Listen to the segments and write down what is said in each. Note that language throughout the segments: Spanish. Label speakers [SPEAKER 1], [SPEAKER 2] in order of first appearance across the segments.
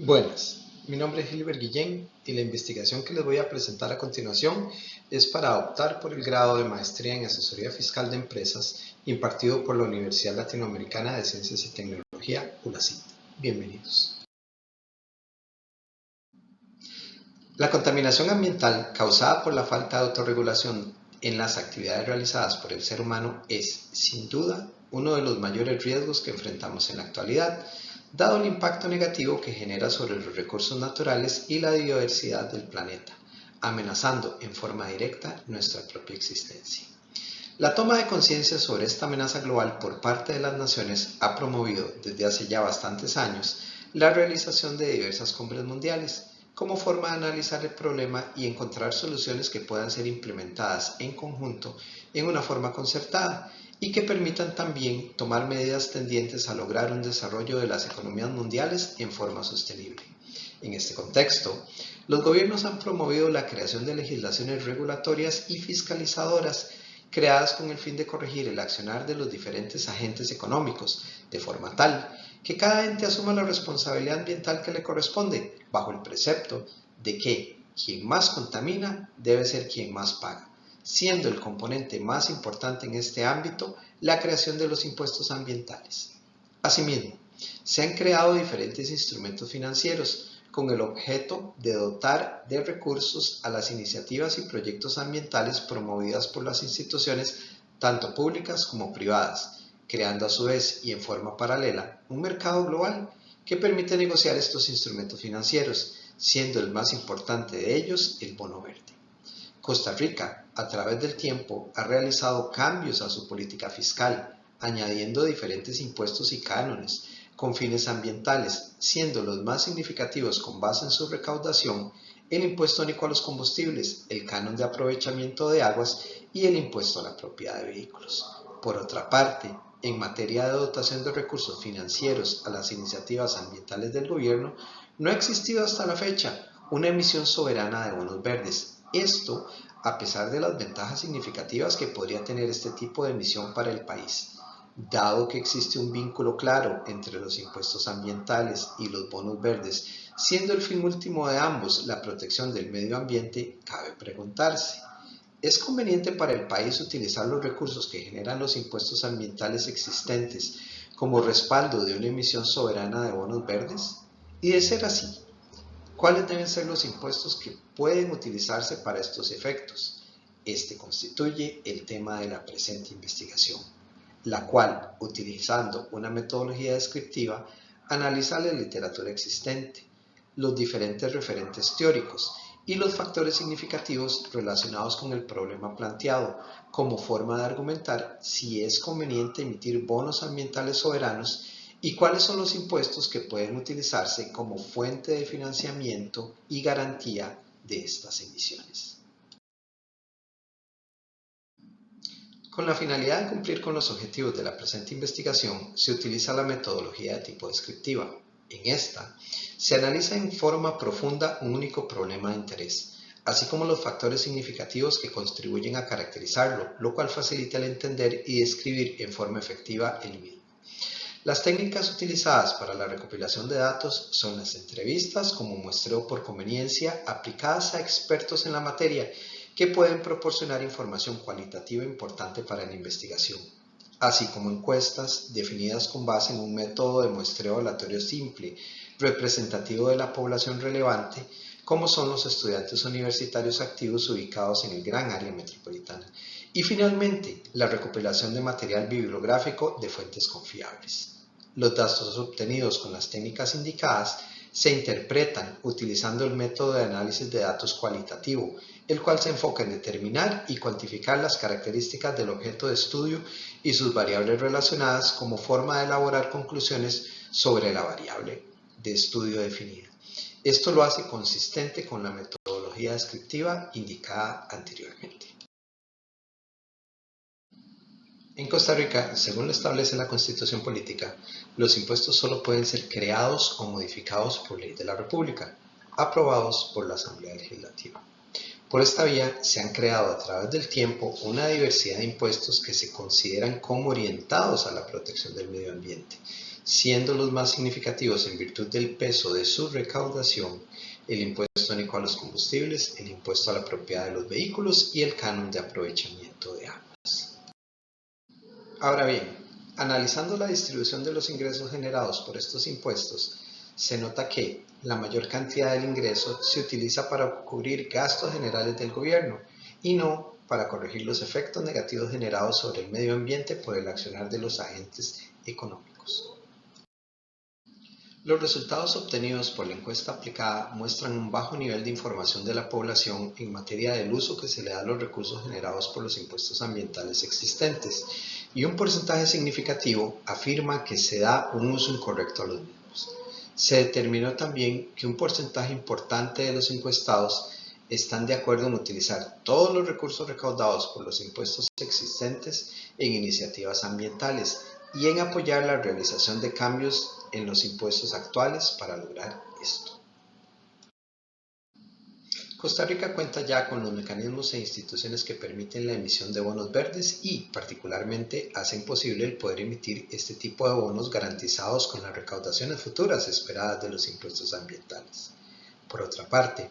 [SPEAKER 1] Buenas, mi nombre es Gilbert Guillén y la investigación que les voy a presentar a continuación es para optar por el grado de Maestría en Asesoría Fiscal de Empresas impartido por la Universidad Latinoamericana de Ciencias y Tecnología, ULACIT. Bienvenidos. La contaminación ambiental causada por la falta de autorregulación en las actividades realizadas por el ser humano es, sin duda, uno de los mayores riesgos que enfrentamos en la actualidad, dado el impacto negativo que genera sobre los recursos naturales y la biodiversidad del planeta, amenazando en forma directa nuestra propia existencia. La toma de conciencia sobre esta amenaza global por parte de las naciones ha promovido desde hace ya bastantes años la realización de diversas cumbres mundiales, como forma de analizar el problema y encontrar soluciones que puedan ser implementadas en conjunto en una forma concertada y que permitan también tomar medidas tendientes a lograr un desarrollo de las economías mundiales en forma sostenible. En este contexto, los gobiernos han promovido la creación de legislaciones regulatorias y fiscalizadoras creadas con el fin de corregir el accionar de los diferentes agentes económicos, de forma tal que cada ente asuma la responsabilidad ambiental que le corresponde, bajo el precepto de que quien más contamina debe ser quien más paga, siendo el componente más importante en este ámbito la creación de los impuestos ambientales. Asimismo, se han creado diferentes instrumentos financieros con el objeto de dotar de recursos a las iniciativas y proyectos ambientales promovidas por las instituciones tanto públicas como privadas, creando a su vez y en forma paralela un mercado global que permite negociar estos instrumentos financieros, siendo el más importante de ellos el bono verde. Costa Rica, a través del tiempo, ha realizado cambios a su política fiscal, añadiendo diferentes impuestos y cánones con fines ambientales, siendo los más significativos con base en su recaudación el impuesto único a los combustibles, el canon de aprovechamiento de aguas y el impuesto a la propiedad de vehículos. Por otra parte, en materia de dotación de recursos financieros a las iniciativas ambientales del gobierno, no ha existido hasta la fecha una emisión soberana de bonos verdes. Esto a pesar de las ventajas significativas que podría tener este tipo de emisión para el país. Dado que existe un vínculo claro entre los impuestos ambientales y los bonos verdes, siendo el fin último de ambos la protección del medio ambiente, cabe preguntarse, ¿es conveniente para el país utilizar los recursos que generan los impuestos ambientales existentes como respaldo de una emisión soberana de bonos verdes? Y de ser así, ¿cuáles deben ser los impuestos que pueden utilizarse para estos efectos? Este constituye el tema de la presente investigación, la cual, utilizando una metodología descriptiva, analiza la literatura existente, los diferentes referentes teóricos y los factores significativos relacionados con el problema planteado, como forma de argumentar si es conveniente emitir bonos ambientales soberanos y cuáles son los impuestos que pueden utilizarse como fuente de financiamiento y garantía de estas emisiones. Con la finalidad de cumplir con los objetivos de la presente investigación, se utiliza la metodología de tipo descriptiva. En esta, se analiza en forma profunda un único problema de interés, así como los factores significativos que contribuyen a caracterizarlo, lo cual facilita el entender y describir en forma efectiva el mismo. Las técnicas utilizadas para la recopilación de datos son las entrevistas como muestreo por conveniencia aplicadas a expertos en la materia que pueden proporcionar información cualitativa importante para la investigación, así como encuestas definidas con base en un método de muestreo aleatorio simple, representativo de la población relevante, como son los estudiantes universitarios activos ubicados en el gran área metropolitana, y finalmente la recopilación de material bibliográfico de fuentes confiables. Los datos obtenidos con las técnicas indicadas se interpretan utilizando el método de análisis de datos cualitativo, el cual se enfoca en determinar y cuantificar las características del objeto de estudio y sus variables relacionadas como forma de elaborar conclusiones sobre la variable de estudio definida. Esto lo hace consistente con la metodología descriptiva indicada anteriormente. En Costa Rica, según lo establece la Constitución Política, los impuestos solo pueden ser creados o modificados por ley de la República, aprobados por la Asamblea Legislativa. Por esta vía se han creado a través del tiempo una diversidad de impuestos que se consideran como orientados a la protección del medio ambiente, siendo los más significativos en virtud del peso de su recaudación el impuesto único a los combustibles, el impuesto a la propiedad de los vehículos y el canon de aprovechamiento de aguas. Ahora bien, analizando la distribución de los ingresos generados por estos impuestos, se nota que la mayor cantidad del ingreso se utiliza para cubrir gastos generales del gobierno y no para corregir los efectos negativos generados sobre el medio ambiente por el accionar de los agentes económicos. Los resultados obtenidos por la encuesta aplicada muestran un bajo nivel de información de la población en materia del uso que se le da a los recursos generados por los impuestos ambientales existentes, y un porcentaje significativo afirma que se da un uso incorrecto a los mismos. Se determinó también que un porcentaje importante de los encuestados están de acuerdo en utilizar todos los recursos recaudados por los impuestos existentes en iniciativas ambientales y en apoyar la realización de cambios en los impuestos actuales para lograr esto. Costa Rica cuenta ya con los mecanismos e instituciones que permiten la emisión de bonos verdes y, particularmente, hacen posible el poder emitir este tipo de bonos garantizados con las recaudaciones futuras esperadas de los impuestos ambientales. Por otra parte,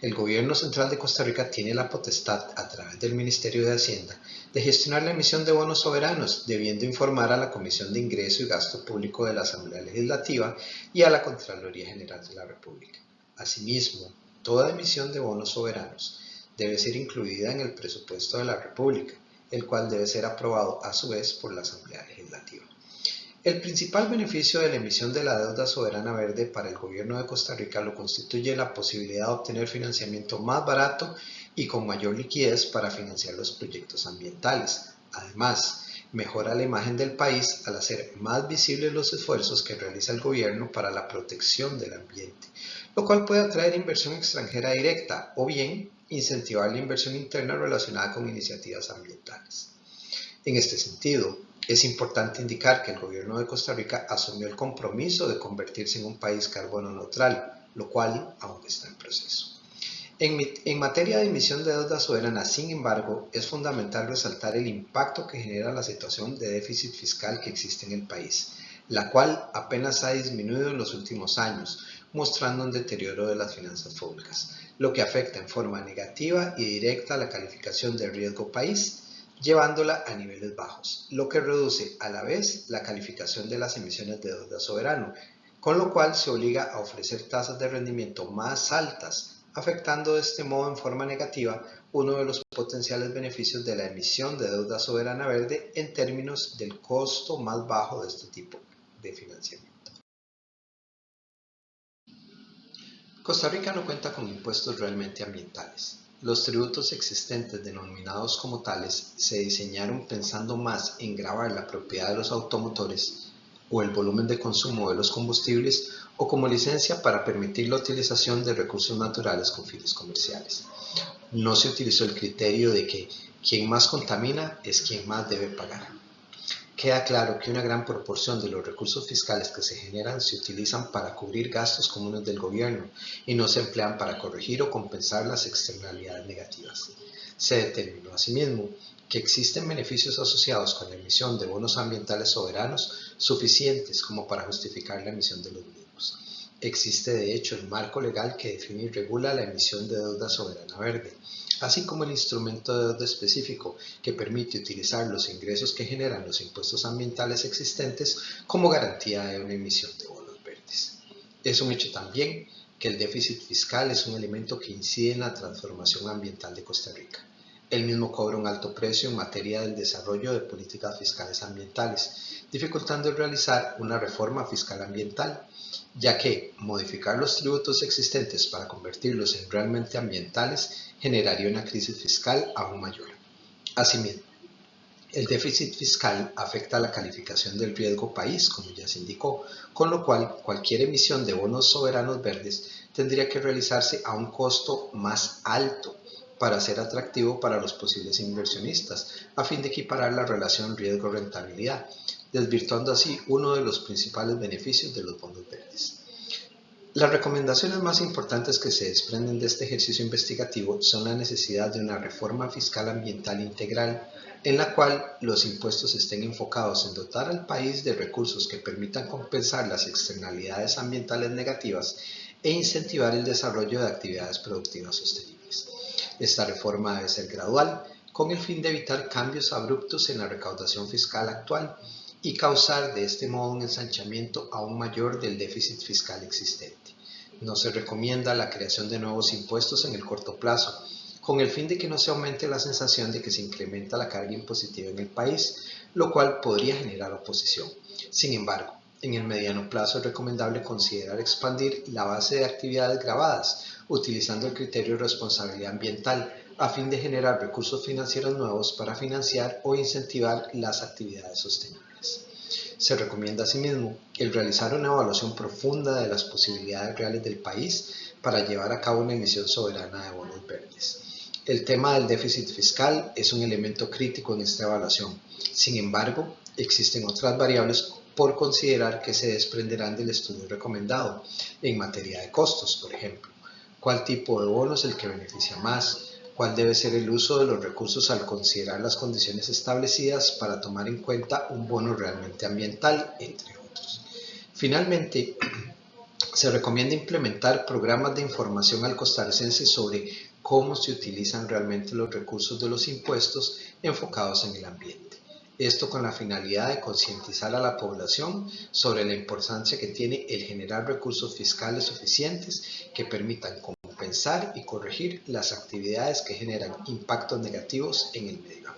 [SPEAKER 1] el Gobierno Central de Costa Rica tiene la potestad, a través del Ministerio de Hacienda, de gestionar la emisión de bonos soberanos, debiendo informar a la Comisión de Ingreso y Gasto Público de la Asamblea Legislativa y a la Contraloría General de la República. Asimismo, toda emisión de bonos soberanos debe ser incluida en el presupuesto de la República, el cual debe ser aprobado a su vez por la Asamblea Legislativa. El principal beneficio de la emisión de la deuda soberana verde para el gobierno de Costa Rica lo constituye la posibilidad de obtener financiamiento más barato y con mayor liquidez para financiar los proyectos ambientales. Además, mejora la imagen del país al hacer más visibles los esfuerzos que realiza el gobierno para la protección del ambiente, lo cual puede atraer inversión extranjera directa o bien incentivar la inversión interna relacionada con iniciativas ambientales. En este sentido, es importante indicar que el gobierno de Costa Rica asumió el compromiso de convertirse en un país carbono neutral, lo cual aún está en proceso. En materia de emisión de deuda soberana, sin embargo, es fundamental resaltar el impacto que genera la situación de déficit fiscal que existe en el país, la cual apenas ha disminuido en los últimos años, mostrando un deterioro de las finanzas públicas, lo que afecta en forma negativa y directa a la calificación de riesgo país, llevándola a niveles bajos, lo que reduce a la vez la calificación de las emisiones de deuda soberano, con lo cual se obliga a ofrecer tasas de rendimiento más altas, afectando de este modo en forma negativa uno de los potenciales beneficios de la emisión de deuda soberana verde en términos del costo más bajo de este tipo de financiamiento. Costa Rica no cuenta con impuestos realmente ambientales. Los tributos existentes, denominados como tales, se diseñaron pensando más en gravar la propiedad de los automotores o el volumen de consumo de los combustibles o como licencia para permitir la utilización de recursos naturales con fines comerciales. No se utilizó el criterio de que quien más contamina es quien más debe pagar. Queda claro que una gran proporción de los recursos fiscales que se generan se utilizan para cubrir gastos comunes del gobierno y no se emplean para corregir o compensar las externalidades negativas. Se determinó asimismo que existen beneficios asociados con la emisión de bonos ambientales soberanos suficientes como para justificar la emisión de los mismos. Existe de hecho el marco legal que define y regula la emisión de deuda soberana verde, así como el instrumento de deuda específico que permite utilizar los ingresos que generan los impuestos ambientales existentes como garantía de una emisión de bonos verdes. Es un hecho también que el déficit fiscal es un elemento que incide en la transformación ambiental de Costa Rica. El mismo cobra un alto precio en materia del desarrollo de políticas fiscales ambientales, dificultando el realizar una reforma fiscal ambiental, ya que modificar los tributos existentes para convertirlos en realmente ambientales generaría una crisis fiscal aún mayor. Asimismo, el déficit fiscal afecta a la calificación del riesgo país, como ya se indicó, con lo cual cualquier emisión de bonos soberanos verdes tendría que realizarse a un costo más alto para ser atractivo para los posibles inversionistas, a fin de equiparar la relación riesgo-rentabilidad, desvirtuando así uno de los principales beneficios de los bonos verdes. Las recomendaciones más importantes que se desprenden de este ejercicio investigativo son la necesidad de una reforma fiscal ambiental integral, en la cual los impuestos estén enfocados en dotar al país de recursos que permitan compensar las externalidades ambientales negativas e incentivar el desarrollo de actividades productivas sostenibles. Esta reforma debe ser gradual, con el fin de evitar cambios abruptos en la recaudación fiscal actual y causar de este modo un ensanchamiento aún mayor del déficit fiscal existente. No se recomienda la creación de nuevos impuestos en el corto plazo, con el fin de que no se aumente la sensación de que se incrementa la carga impositiva en el país, lo cual podría generar oposición. Sin embargo, en el mediano plazo es recomendable considerar expandir la base de actividades gravadas, utilizando el criterio de responsabilidad ambiental, a fin de generar recursos financieros nuevos para financiar o incentivar las actividades sostenibles. Se recomienda asimismo el realizar una evaluación profunda de las posibilidades reales del país para llevar a cabo una emisión soberana de bonos verdes. El tema del déficit fiscal es un elemento crítico en esta evaluación. Sin embargo, existen otras variables por considerar que se desprenderán del estudio recomendado en materia de costos, por ejemplo. ¿Cuál tipo de bono es el que beneficia más? ¿Cuál debe ser el uso de los recursos al considerar las condiciones establecidas para tomar en cuenta un bono realmente ambiental, entre otros? Finalmente, se recomienda implementar programas de información al costarricense sobre cómo se utilizan realmente los recursos de los impuestos enfocados en el ambiente. Esto con la finalidad de concientizar a la población sobre la importancia que tiene el generar recursos fiscales suficientes que permitan compensar y corregir las actividades que generan impactos negativos en el medio ambiente.